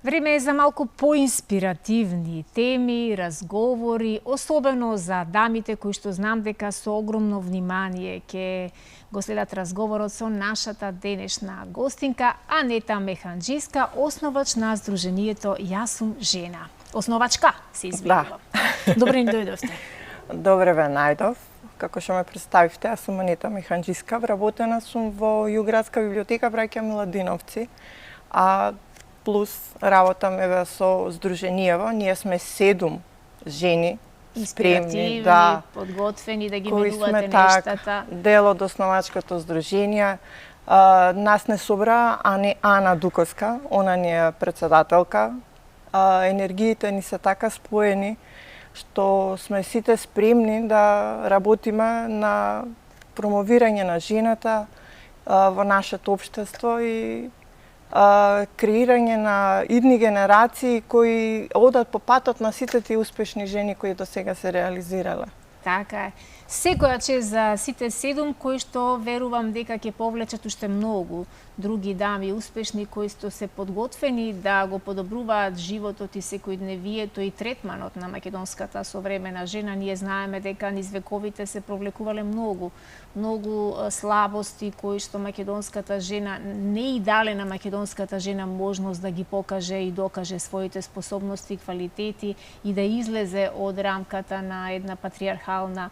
Време е за малку поинспиративни теми, разговори, особено за дамите кои што знам дека со огромно внимание ќе го следат разговорот со нашата денешна гостинка Анета Механџиска, основач на Сдруженијето Јас сум жена. Основачка, се извинувам. Да. Добре ни дојдовте. Добре ве најдов. Како што ме представивте, јас сум Анета Механџиска, вработена сум во Јуградска библиотека Браќа Миладиновци, а плюс работам еве со Сдруженијево. Ние сме 7 жени спремни да подготвени да ги кои менувате сме нештата. дел од основачкото здружение. Нас не собра Ана Дуковска, она ни е председателка. Енергиите ни се така споени што сме сите спремни да работиме на промовирање на жената во нашето општество и креирање на идни генерации кои одат по патот на сите тие успешни жени кои до сега се реализирале. Така е. Секоја чест за сите 7 кои што верувам дека ќе повлечат уште многу други дами успешни кои што се подготвени да го подобруваат животот и секојдневието и третманот на македонската современа жена. Ние знаеме дека низ вековите се провлекувале многу слабости кои што македонската жена не и дале на македонската жена можност да ги покаже и докаже своите способности, квалитети и да излезе од рамката на една патриархална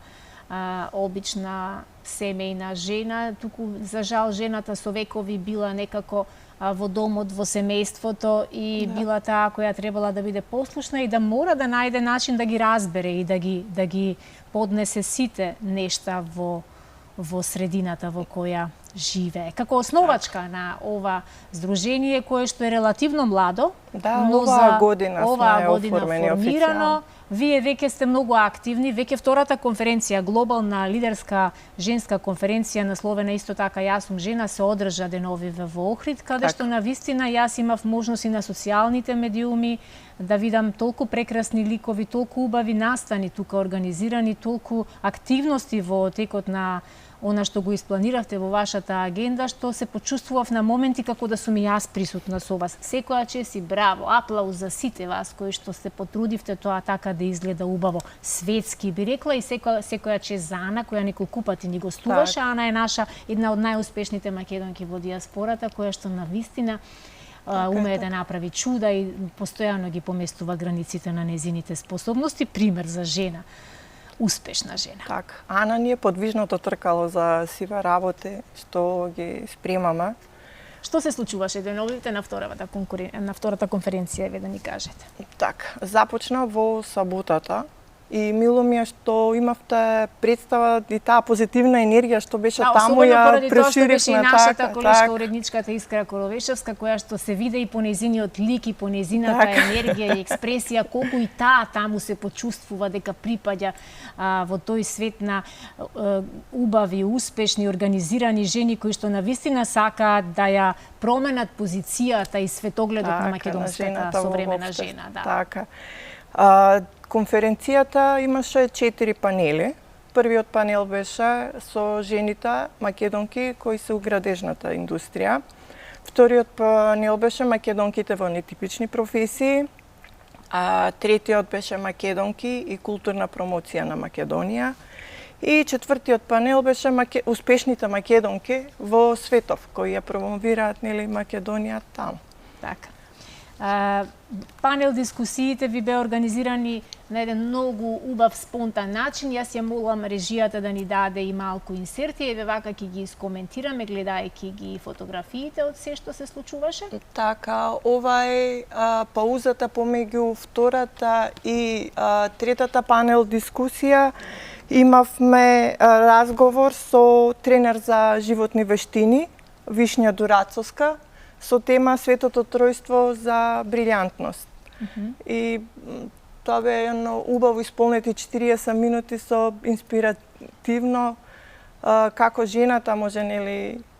обична семејна жена, туку за жал жената со векови била некако во домот, во семејството и била таа која требала да биде послушна и да мора да најде начин да ги разбере и да ги поднесе сите нешта во средината во која живее. Како основачка на ова здружение кое што е релативно младо, но оваа година формирано, официјално. Вие веќе сте многу активни, веќе втората конференција, глобална лидерска женска конференција насловена исто така Јас сум жена, се одржа деновиве во Охрид, каде што на вистина јас имав можност и на социјалните медиуми да видам толку прекрасни ликови, толку убави настани тука организирани, толку активности во текот на она што го испланиравте во вашата агенда, што се почувствував на моменти како да сум и јас присутна со вас. Секоја чест и браво, аплауз за сите вас кои што се потрудивте тоа така да изгледа убаво, светски би рекла, и секоја чест за Ана која неколку пати ни гостуваше. Ана е наша една од најуспешните македонки во диаспората која што на вистина умее да направи чуда и постојано ги поместува границите на незините способности, пример за жена. Успешна жена. Така. Ана ни е подвижното тркало за сиве работи што ги спремаме. Што се случуваше деновите на втората конференција, ве да ни кажете? Така, започна во саботата и мило ми е што имавте представа и таа позитивна енергија што беше таму, ја проширивме. Тоа што беше и нашата колешка уредничката Искра Коровешевска, која што се виде и по нејзиниот лик и по нејзината енергија и експресија, колку и таа таму се почувствува дека припаѓа во тој свет на убави, успешни, организирани жени кои што навистина сакаат да ја променат позицијата и светогледот на македонската современа жена. Така. Конференцијата имаше 4 панели. Првиот панел беше со жените македонки кои се у градежната индустрија. Вториот панел беше македонките во нетипични професии. Третиот беше македонки и културна промоција на Македонија. И четвртиот панел беше успешните македонки во светов кои ја промовираат Македонија таму. Така. Панел дискусиите ви беа организирани на еден многу убав спонтан начин. Јас ја молам режијата да ни даде и малку инсерти, еве вака ќе ги искоментираме гледајќи ги фотографиите од се што се случуваше. Така, ова е паузата помеѓу втората и третата панел дискусија. Имавме разговор со тренер за животни вештини, Вишња Дурацовска, со тема Светото тројство за брилјантност. И тоа бе едно убаво исполнети 40 минути со инспиративно како жената може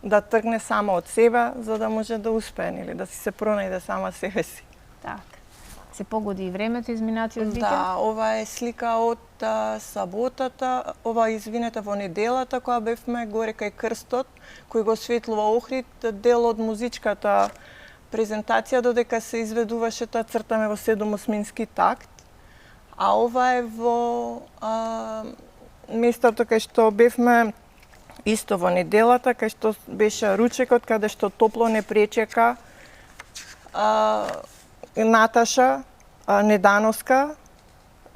да тргне сама од себе за да може да успее, да си се пронајде сама себе си. Така. Се погоди и времето изминатиот викенд? Да, ова е слика од саботата, во неделата која бевме горе кај крстот, кој го светлува Охрид, дел од музичката презентација додека се изведуваше таа цртаме во 7/8 такт, а ова е во местото кај што бевме исто во неделата, кај што беше ручекот, каде што топло не пречека Наташа Недановска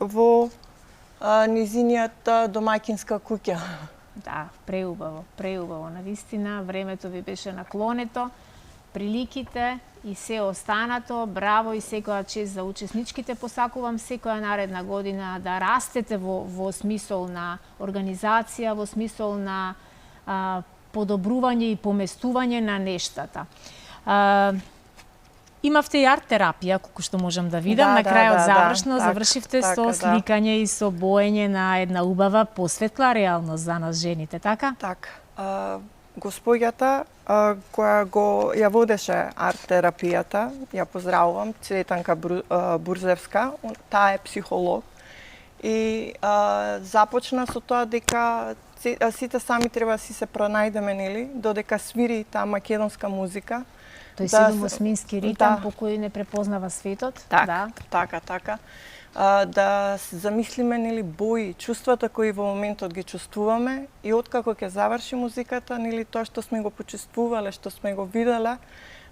во низинијата домаќинска куќа. Да, преубаво. Навистина, времето ви беше наклонето, приликите и се останато. Браво и секоја чест за учесничките. Посакувам секоја наредна година да растете во смисол на организација, во смисол на подобрување и поместување на нештата. Имавте и арт терапија, колку што можам да видам. На крајот завршно завршивте со сликање и со боење на една убава посветла реалност за нас жените, така? Така. Госпоѓата која ја водеше арт терапијата, ја поздравувам, Цветанка Бурзевска, таа е психолог и започна со тоа дека сите сами треба да си се пронајдеме, нели, додека свири таа македонска музика. Тој 7/8 ритам по кој не препознава светот. Така. Да замислиме, нели, бои, чувствата кои во моментот ги чувствуваме и откако ќе заврши музиката, нели, тоа што сме го почувствувале, што сме го виделе,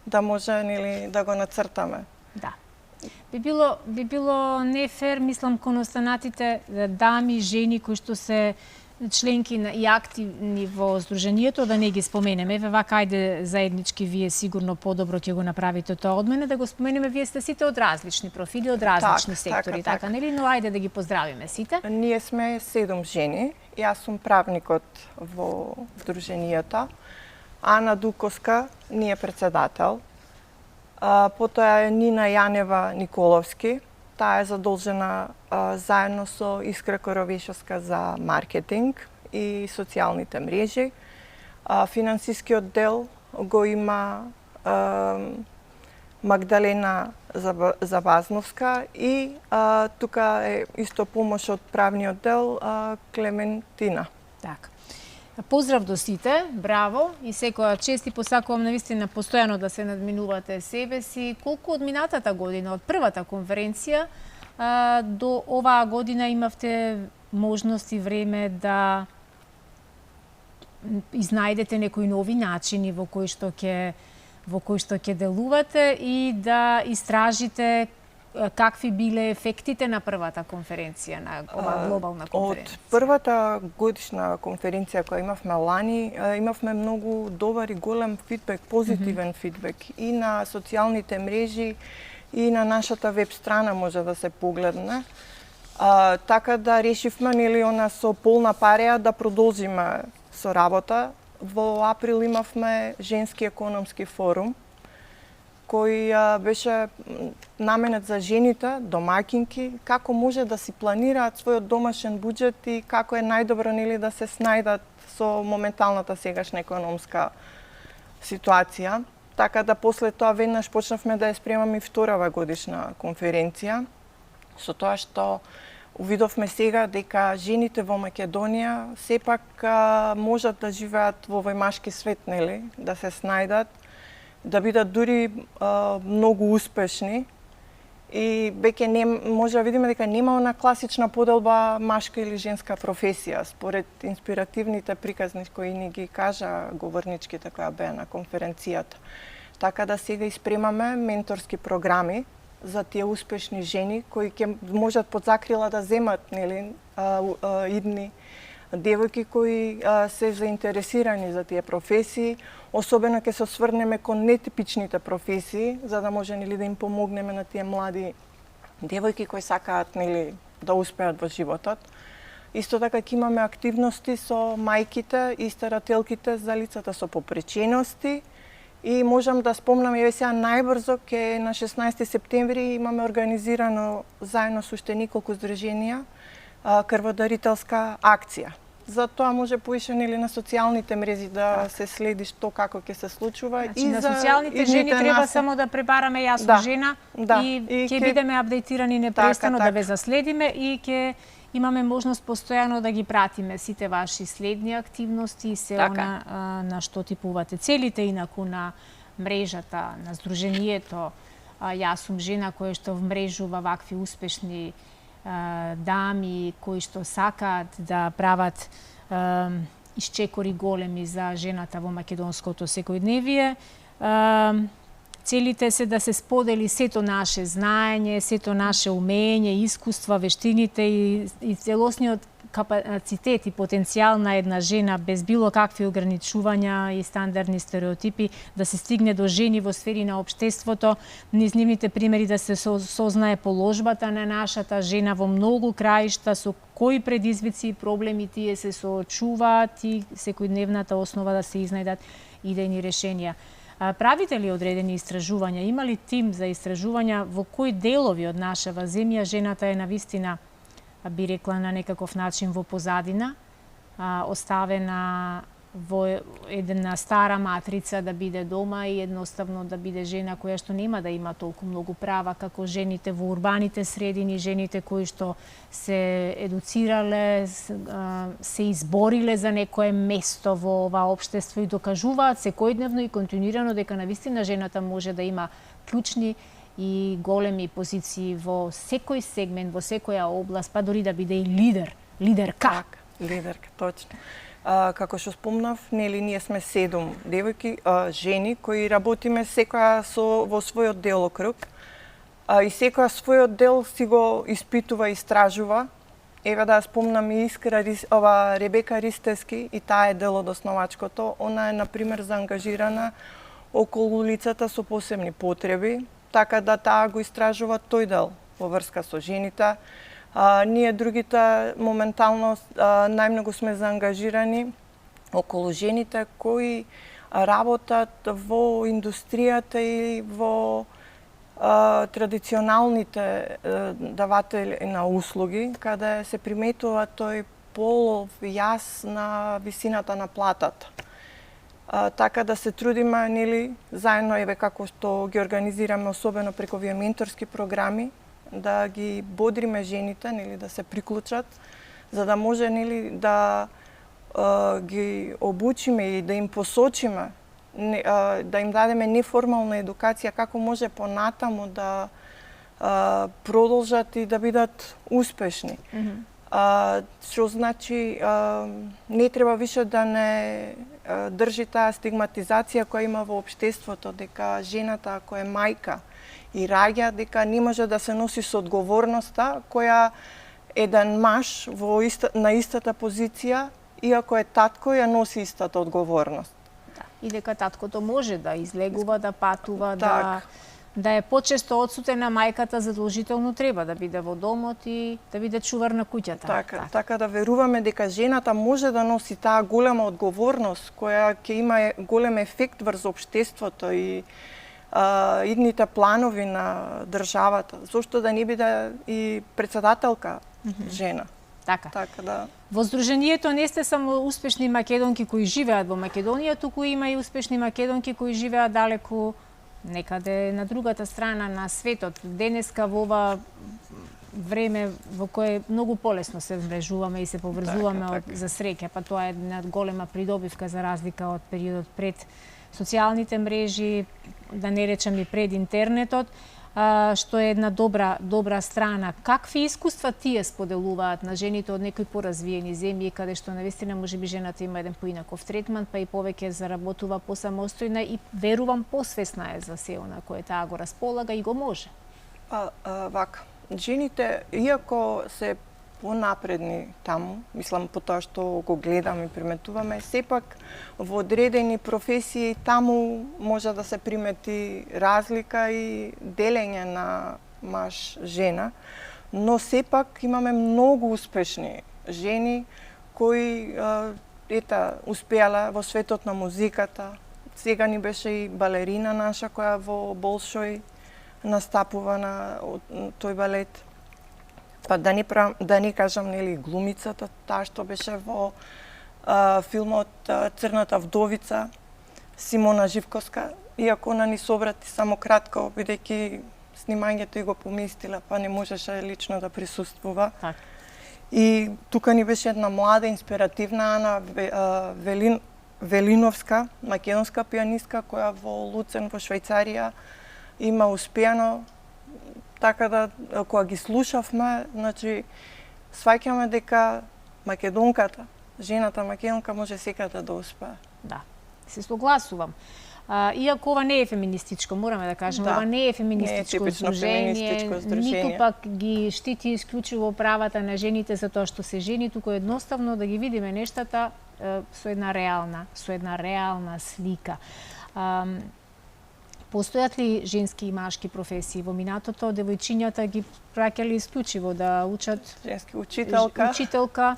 да може, нели, да го нацртаме. Да. Би било нефер, мислам, кон останатите дами, жени кои што се членки и активни во Сдруженијето, да не ги споменеме. Еве вака, ајде заеднички, вие сигурно подобро ќе го направите тоа од мене, да го споменеме. Вие сте сите од различни профили, од различни сектори, така, нели? Но ајде да ги поздравиме сите. Ние сме 7 жени. Јас сум правникот во Сдруженијето. Ана Дуковска ни е председател. Потоа е Нина Јанева Николовски. Таа е задолжена заедно со Искра Коровешевска за маркетинг и социјалните мрежи. Финансискиот дел го има Магдалена Завазновска и тука е исто помош од правниот дел Клементина. Така. Поздрав до сите, браво и секоја чест и посакувам навистина постојано да се надминувате себе си. Колку од минатата година, од првата конференција до оваа година имавте можност и време да изнајдете некои нови начини во кои што ќе делувате и да истражите какви биле ефектите на првата конференција, на оваа глобална конференција? Од првата годишна конференција која имавме лани, имавме многу добар и голем фидбек, позитивен фидбек и на социјалните мрежи и на нашата веб страна може да се погледне. Така да решивме, нели, она со полна пареја да продолжиме со работа. Во април имавме женски економски форум кој беше наменет за жените, домаќинки, како може да си планираат својот домашен буџет и како е најдобро, нели, да се снајдат со моменталната сегашна економска ситуација. Така да после тоа веднаш почнавме да ја спремаме и вторава годишна конференција, со тоа што увидовме сега дека жените во Македонија сепак можат да живеат во овој машки свет, нели, да се снајдат, да бидат дури многу успешни и веќе не може да видиме дека нема она класична поделба машка или женска професија според инспиративните приказни кои ни ги кажа говорничките која беа на конференцијата. Така да сега испремаме менторски програми за тие успешни жени кои ќе можат под закрила да земат, нели, идни девојки кои се заинтересирани за тие професии, особено ќе се осврнеме кон нетипичните професии, за да може, нели, да им помогнеме на тие млади девојки кои сакаат, нели, да успеат во животот. Исто така ќе имаме активности со мајките и старателките за лицата со попречености и можам да спомнам еве сега најбрзо ке на 16 септември имаме организирано заедно со уште неколку здруженија крводарителска акција. За тоа може поише, нели, на социјалните мрежи да се следи што како ќе се случува. Значи, и на социјалните жени треба само да пребараме јас сум жена и ќе бидеме апдейтирани непрестано да ве заследиме и ќе имаме можност постојано да ги пратиме сите ваши следни активности и се она на што типувате целите инаку на мрежата, на Сдруженијето Јас сум жена која што вмрежува вакви успешни дами кои што сакаат да прават исчекори големи за жената во македонското секојдневие. Целите се да се сподели сето наше знаење, сето наше умење, искуства, вештините и целосниот капацитет и потенцијал на една жена без било какви ограничувања и стандардни стереотипи да се стигне до жени во сфери на општеството, низ нивните примери да се сознае положбата на нашата жена во многу краишта, со кои предизвици и проблеми тие се соочуваат и секојдневната основа да се изнајдат идејни решенија. Правите ли одредени истражувања? Има ли тим за истражувања во кои делови од нашава земја жената е навистина, би рекла, на некаков начин во позадина, оставена во една стара матрица да биде дома и едноставно да биде жена која што нема да има толку многу права како жените во урбаните средини, жените кои што се едуцирале, се избориле за некое место во ова општество и докажуваат секојдневно и континуирано дека навистина жената може да има клучни и големи позиции во секој сегмент, во секоја област, па дори да биде и лидерка. Лидерка, точно. Како што спомнав, нели ние сме 7 девојки, жени кои работиме секоја во својот делокруг. И секоја својот дел си го испитува и истражува. Еве да спомнам и Ребека Ристевски, и таа е дел од основачкото. Она е на пример заангажирана околу лицата со посебни потреби, така да таа го истражува тој дел во врска со жените. Ние другите моментално најмногу сме заангажирани околу жените кои работат во индустријата и во традиционалните даватели на услуги, каде се приметува тој полов јас на висината на платата. Така да се трудиме, нели, заедно еве како што ги организираме, особено преку овие менторски програми, да ги бодриме жените, нели, да се приклучат, за да може, нели, да ги обучиме и да им посочиме, да им дадеме неформална едукација како може понатаму да продолжат и да бидат успешни. Што значи не треба више да не држи таа стигматизација која има во општеството, дека жената ако е мајка и раѓа, дека не може да се носи со одговорноста која еден маж на истата позиција, иако е татко, ја носи истата одговорност. И дека таткото може да излегува, да патува, да е почесто одсутена, мајката задолжително треба да биде во домот и да биде чувар на куќата. Така да веруваме дека жената може да носи таа голема одговорност која ќе има голем ефект врз општеството и идните планови на државата. Зошто да не биде и председателка жена? Така да. Во Сдруженијето не сте само успешни македонки кои живеат во Македонија, туку има и успешни македонки кои живеат далеку некаде на другата страна на светот. Денеска во ова време во кое многу полесно се вмрежуваме и се поврзуваме за среќа, па тоа е една голема придобивка за разлика од периодот пред социјалните мрежи, да не речем и пред интернетот, што е една добра страна. Какви искуства тие споделуваат на жените од некои поразвиени земји, каде што навистина можеби жената има еден поинаков третман, па и повеќе заработува посамостојна и верувам посвесна е за сео на кое таа го располага и го може? Вака, жените, иако се понапредни таму, мислам по тоа што го гледам и приметуваме, сепак во одредени професии таму може да се примети разлика и делење на маж-жена, но сепак имаме многу успешни жени кои успеале во светот на музиката. Сега ни беше и балерина наша која во Болшој настапува на тој балет. Па да не кажам, нели, глумицата, таа што беше во филмот Црната вдовица, Симона Живковска, иако она ни собрати само кратко, бидејќи снимањето и го поместила, па не можеше лично да присуствува. И тука ни беше една млада, инспиративна Ана Велиновска, македонска пианистка која во Луцен во Швајцарија има успеано, така да кога ги слушавме, значи сваќаме дека македонката, жената македонка може секаде да успее. Да, се согласувам. Иако ова не е феминистичко, мораме да кажеме, Да. ова не е феминистичко Не е типично феминистичко здружение. ниту пак ги штити исклучиво правата на жените за тоа што се жени, туку едноставно да ги видиме нештата со една реална слика. Постојат ли женски и машки професии во минатото? Девојчињата ги праќале исклучиво да учат Женски учителка,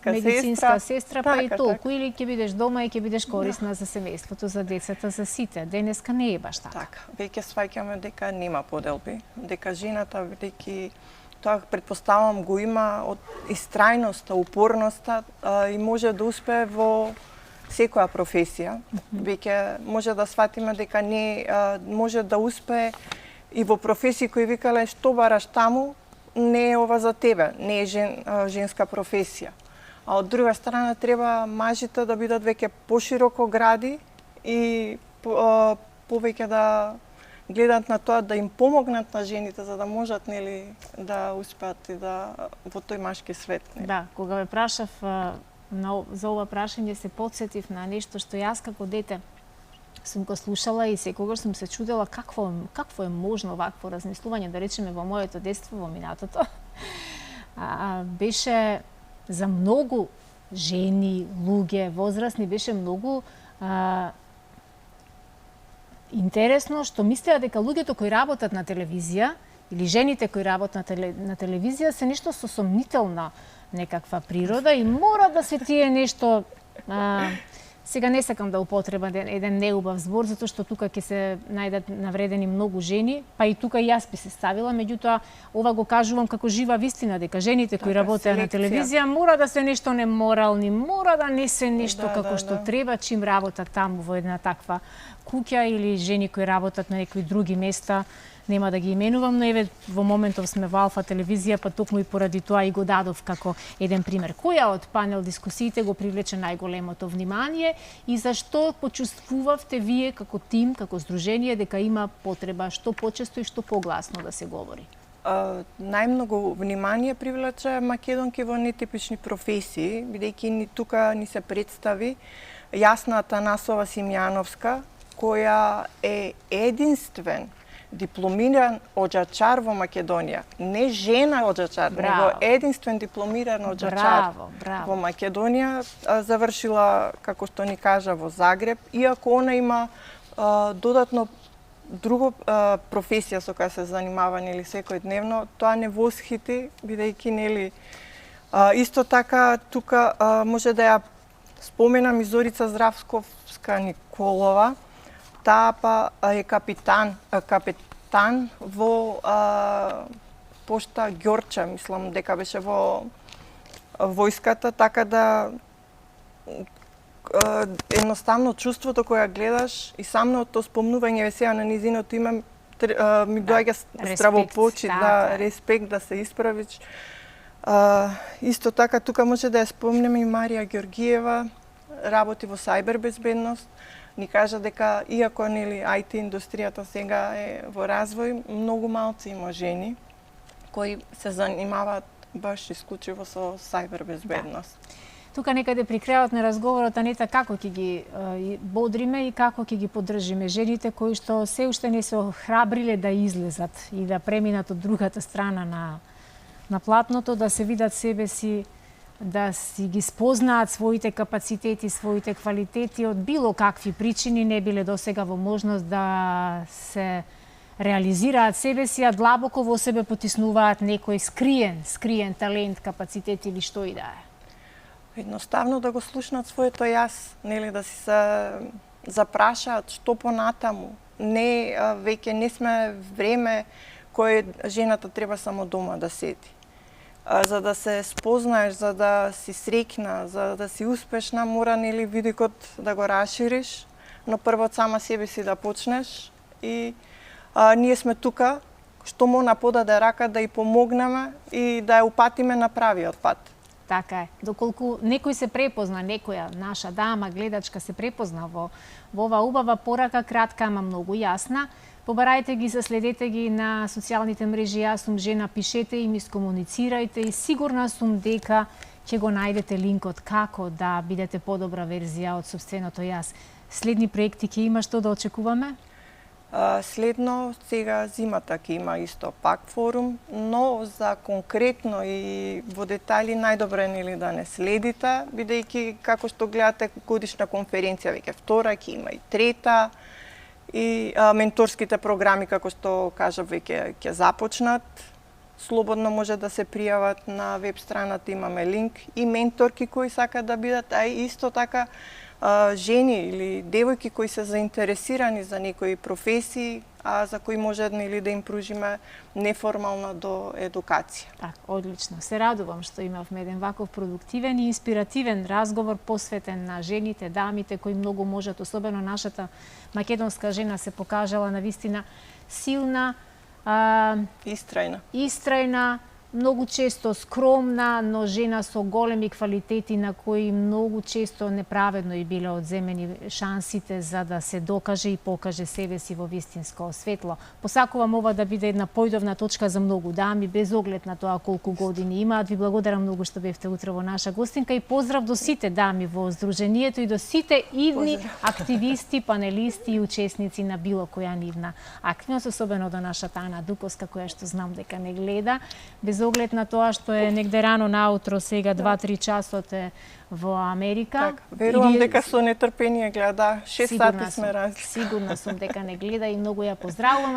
медицинска сестра, па и Така, толку. Или ќе бидеш дома и ќе бидеш корисна за семејството, за децата, за сите. Денеска не е баш така. Така, веќе сваќаме дека нема поделби, дека жената бидејќи тоа претпоставам го има од истрајноста, упорноста и може да успее во секоја професија. Веќе може да сватиме дека не може да успее и во професии кои викале што бараш таму, не е ова за тебе, не е женска професија. А од друга страна треба мажите да бидат веќе пошироко гради и повеќе да гледат на тоа да им помогнат на жените за да можат нели да успеат и да во тој машки свет. Нели? Да, кога ме прашав за ова прашање се потсетив на нешто што јас како дете сум го слушала и секогаш сум се чудела какво е можно вакво размислување, да речеме во моето детство, во минатото. Беше за многу жени, луѓе, возрастни, беше многу интересно што мислеа дека луѓето кои работат на телевизија или жените кои работат на телевизија се нешто со сомнителна некаква природа и мора да се тие нешто сега не сакам да употребам еден неубав збор затоа што тука ќе се најдат навредени многу жени, па и тука и јас би се ставила, меѓутоа ова го кажувам како жива вистина дека жените кои работеа на телевизија мора да се нешто неморални, мора да не се нешто како што треба чим работат таму во една таква куќа или жени кои работат на некои други места. Нема да ги именувам, но еве во моментов сме во Алфа телевизија, па токму и поради тоа и го дадов како еден пример. Која од панел дискусиите го привлече најголемото внимание и зашто почувствувавте вие како тим, како здружение дека има потреба што почесто и што погласно да се говори? Најмногу внимание привлече македонки во нетипични професии, бидејќи ни тука ни се представи Јасна Атанасова Симјановска, која е единствен дипломиран оджачар во Македонија. Не жена оджачар, него единствен дипломиран оджачар во Македонија. Завршила, како што ни кажа, во Загреб, иако она има додатно друго професија со која се занимава нели секојдневно, тоа не восхити, бидејќи нели исто така тука може да ја споменам и Зорица Здравковска Николова. Таа па е капитан во пошта Ѓорча, мислам дека беше во војската, така да едноставно чувството кога гледаш и самото спомнување сега на низиното име ми доаѓа стравопочит, респект да се исправиш. Исто така тука може да ја спомнеме и Марија Ѓоргиева, работи во сајбер безбедност. Ни кажа дека иако нели IT индустријата сега е во развој, многу малци има жени кои се занимаваат баш исклучиво со сајбер безбедност. Тука некаде при крајот на разговорот, Анета, како ќе ги бодриме и како ќе ги поддржиме жените кои што се уште не се охрабриле да излезат и да преминат од другата страна на платното, да се видат себе си, да си ги спознаат своите капацитети, своите квалитети, од било какви причини не биле досега во можност да се реализираат себе си, а длабоко во себе потиснуваат некој скриен талент, капацитет или што и да е. Едноставно да го слушнат своето јас, нели да си се запрашаат што понатаму. Не, веќе не сме време кое жената треба само дома да седи. За да се спознаеш, за да си среќна, за да си успешна, мора нели видикот да го расшириш, но прво од сама себе си да почнеш и ние сме тука што мо на подаде рака да ја помогнеме и да ја упатиме на правиот пат. Така е. Доколку некој се препозна, некоја наша дама, гледачка се препозна во оваа убава порака, кратка, ама многу јасна, побарајте ги, следете ги на социјалните мрежи, јас сум жена, пишете им, искомуницирајте и сигурна сум дека ќе го најдете линкот како да бидете подобра верзија од сопственото јас. Следни проекти ќе има, што да очекуваме? Следно, сега зимата ќе има исто пак форум, но за конкретно и во детали најдобро е нели да не следите, бидејќи како што гледате годишна конференција веќе втора, ќе има и трета, и менторските програми, како што кажав, веќе ќе започнат. Слободно може да се пријават на веб страната, имаме линк, и менторки кои сакаат да бидат, а исто така жени или девојки кои се заинтересирани за некои професии, а за кои може нели да им пружиме неформална до едукација. Так, одлично. Се радувам што имавме еден ваков продуктивен и инспиративен разговор посветен на жените, дамите кои многу можат, особено нашата македонска жена се покажала навистина силна, истрајна, многу често скромна, но жена со големи квалитети на кои многу често неправедно и биле одземени шансите за да се докаже и покаже себе си во вистинско светло. Посакувам ова да биде една појдовна точка за многу дами, без оглед на тоа колку години имаат. Ви благодарам многу што бевте утре во наша гостинка и поздрав до сите дами во Сдруженијето и до сите идни активисти, панелисти и учесници на било која нивна активност, особено до нашата Ана Дуковска, која што знам дека не гледа. Без оглед на тоа што е негде рано наутро, сега 2-3 часот е во Америка. Так, верувам дека со нетрпение гледа, 6 сати сме разлика. Сигурна сум дека не гледа и многу ја поздравувам.